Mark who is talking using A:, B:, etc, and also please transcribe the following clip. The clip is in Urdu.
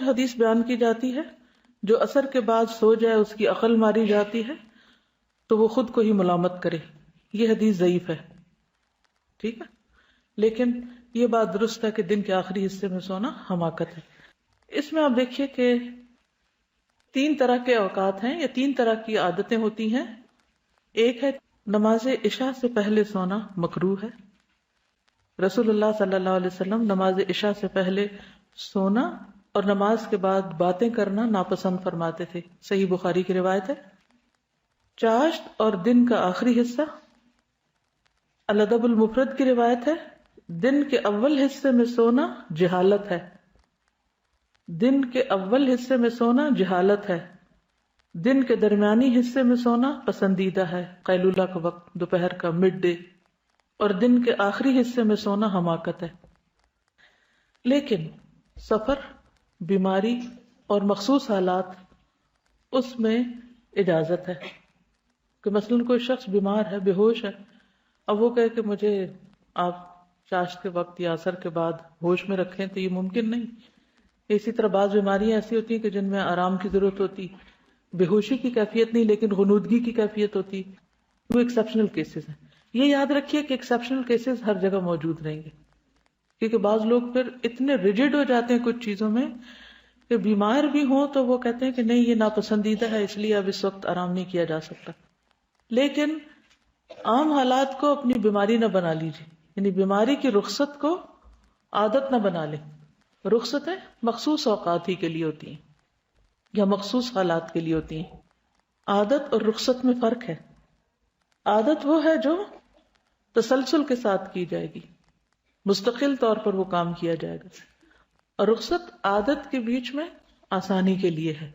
A: حدیث بیان کی جاتی ہے جو عصر کے بعد سو جائے اس کی عقل ماری جاتی ہے تو وہ خود کو ہی ملامت کرے، یہ حدیث ضعیف ہے. ٹھیک ہے، لیکن یہ بات درست ہے کہ دن کے آخری حصے میں سونا حماقت ہے. اس میں آپ دیکھیے کہ 3 طرح کے اوقات ہیں یا 3 طرح کی عادتیں ہوتی ہیں. ایک ہے نماز عشاء سے پہلے سونا مکروہ ہے. رسول اللہ صلی اللہ علیہ وسلم نماز عشاء سے پہلے سونا اور نماز کے بعد باتیں کرنا ناپسند فرماتے تھے. صحیح بخاری کی روایت ہے. چاشت اور دن کا آخری حصہ، الادب المفرد کی روایت ہے، دن کے اول حصے میں سونا جہالت ہے. دن کے اول حصے میں سونا جہالت ہے. دن کے درمیانی حصے میں سونا پسندیدہ ہے، قیلولہ کا وقت، دوپہر کا، مڈ ڈے. اور دن کے آخری حصے میں سونا حماقت ہے. لیکن سفر، بیماری اور مخصوص حالات، اس میں اجازت ہے کہ مثلاً کوئی شخص بیمار ہے، بے ہوش ہے، اب وہ کہے کہ مجھے آپ چاشت کے وقت یا عصر کے بعد ہوش میں رکھیں، تو یہ ممکن نہیں. اسی طرح بعض بیماریاں ایسی ہوتی ہیں کہ جن میں آرام کی ضرورت ہوتی، بے ہوشی کی کیفیت نہیں لیکن غنودگی کی کیفیت ہوتی. وہ ایکسیپشنل کیسز ہیں. یہ یاد رکھیے کہ ایکسیپشنل کیسز ہر جگہ موجود رہیں گے، کیونکہ بعض لوگ پھر اتنے ریجڈ ہو جاتے ہیں کچھ چیزوں میں کہ بیمار بھی ہوں تو وہ کہتے ہیں کہ نہیں یہ ناپسندیدہ ہے، اس لیے اب اس وقت آرام نہیں کیا جا سکتا. لیکن عام حالات کو اپنی بیماری نہ بنا لیجیے، یعنی بیماری کی رخصت کو عادت نہ بنا لیں. رخصتیں مخصوص اوقات ہی کے لیے ہوتی ہیں یا مخصوص حالات کے لیے ہوتی ہیں. عادت اور رخصت میں فرق ہے. عادت وہ ہے جو تسلسل کے ساتھ کی جائے گی، مستقل طور پر وہ کام کیا جائے گا، اور رخصت عادت کے بیچ میں آسانی کے لیے ہے.